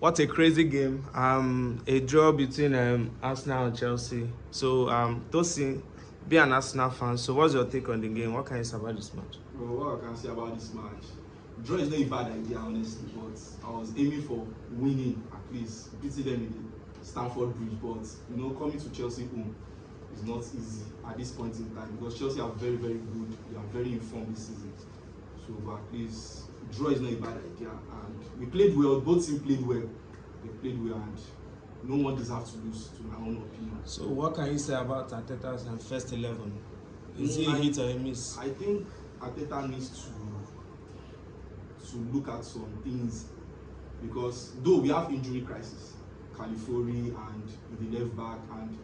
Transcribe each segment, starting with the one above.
What a crazy game. A draw between Arsenal and Chelsea. So, Tosin, be an Arsenal fan. So, what's your take on the game? What can you say about this match? Well, what I can say about this match, draw is not a bad idea, honestly, but I was aiming for winning at least, beating them in the Stamford Bridge. But coming to Chelsea home is not easy at this point in time because Chelsea are very, very good. They are very informed this season. So, but at least draw is not a bad idea, and we played well. Both teams played well. They played well, and no one deserves to lose, to my own opinion. So, what can you say about Arteta's first 11? Is he a hit or a miss? I think Arteta needs to look at some things because though we have injury crisis, Califury and the left back and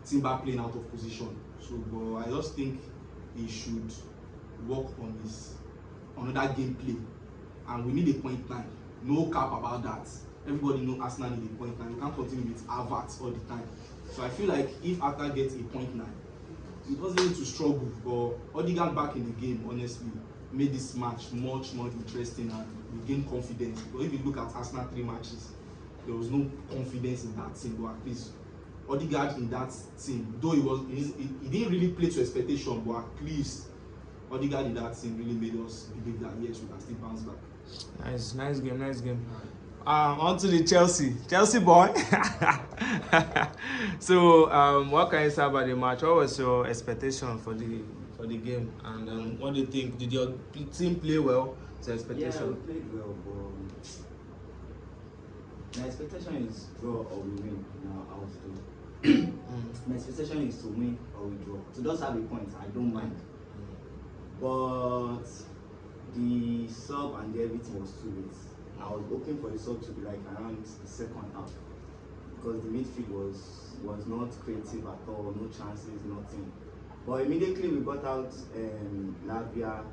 Timber playing out of position. So, but I just think he should work on his another gameplay, and we need a point line. No cap about that. Everybody know Arsenal need a point line. We can't continue with Havertz all the time. So I feel like if Arteta gets a point line, he doesn't need to struggle. But Odegaard back in the game, honestly, made this match much more interesting and we gained confidence. Because if you look at Arsenal 3 matches, there was no confidence in that team. But at least Odegaard in that team, though he didn't really play to expectation, but at least Odegaard in that team really made us believe that yes, we can still bounce back. Nice game. On to the Chelsea boy. So, what can you say about the match? What was your expectation for the game? And what do you think? Did your team play well to expectation? Yeah, we played well, but my expectation is draw or we win in our house too. My expectation is to win or we draw. To just have a point, I don't mind. But the sub and everything was too late. I was hoping for the sub to be like around the second half because the midfield was not creative at all, no chances, nothing. But immediately we got out Lavia,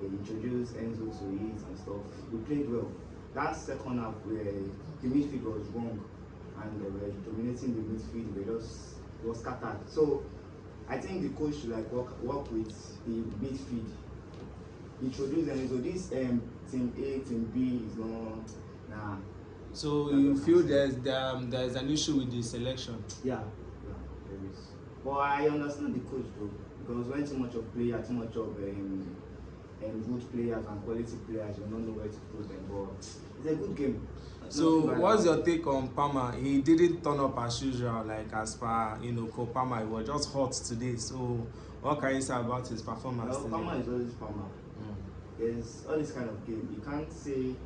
introduced Enzo to it and stuff. We played well. That second half where the midfield was wrong and they were dominating the midfield, it was scattered. So I think the coach should like work with the midfield. Introduce them. So this team A, team B is not So you feel there's an issue with the selection? Yeah, there is. But I understand the coach though, because when too much of player, too much of good players and quality players, you don't know where to put them. But it's a good game. So what's your take on Palmer? He didn't turn up as usual, like as per Cole Palmer. He was just hot today. So what can you say about his performance today? Palmer is always Palmer. There's all this kind of game. You can't say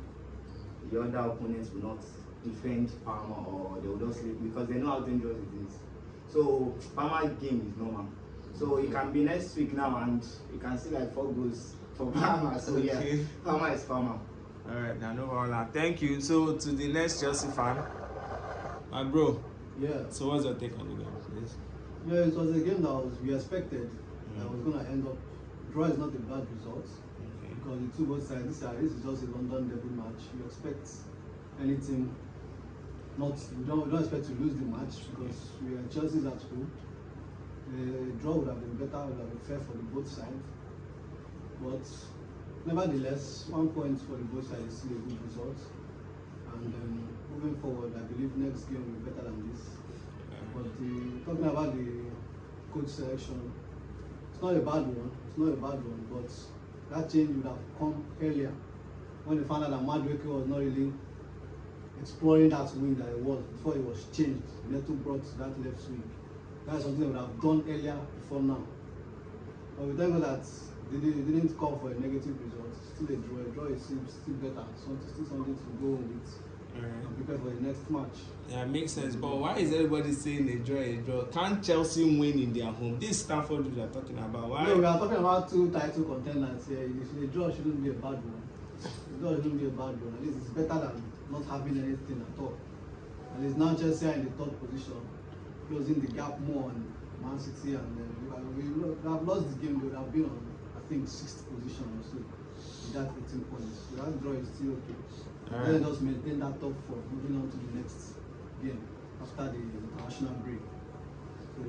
the other opponents will not defend Palmer or they will just sleep because they know how dangerous it is. So Palmer's game is normal. So it can be next week now and you can see like 4 goals for Palmer. So yeah, Palmer is Palmer. Alright, now no problem. Thank you. So to the next Chelsea fan, my bro. Yeah. So what's your take on the game, please? Yeah, it was a game that we expected that was going to end up. Draw is not a bad result because the two both sides. This is just a London derby match. You expect anything. We don't expect to lose the match because we are Chelsea's at home. The draw would have been better, would have been fair for both sides. But nevertheless, 1 point for the both sides is still a good result. And moving forward, I believe next game will be better than this. But talking about the coach selection, it's not a bad one. But that change would have come earlier when they found out that Madueke was not really exploring that wing that it was before it was changed. Neto brought that left wing. That's something they would have done earlier before now. But we thank God that they didn't call for a negative result. Still a draw. A draw is still better. Still something to go with and prepare for the next match. Yeah, it makes sense. But why is everybody saying a draw? Can't Chelsea win in their home? This Stamford we are talking about. Why? No, we are talking about 2 title contenders here. The draw shouldn't be a bad one. The draw shouldn't be a bad one. At least it's better than not having anything at all. And it's now Chelsea in the 3rd position, closing the gap more on Man City, and we have lost the game. We would have been on, I think, 6th position or so. With that 18 points. So that draw is still okay. Let us maintain that top 4, moving on to the next game after the international break. So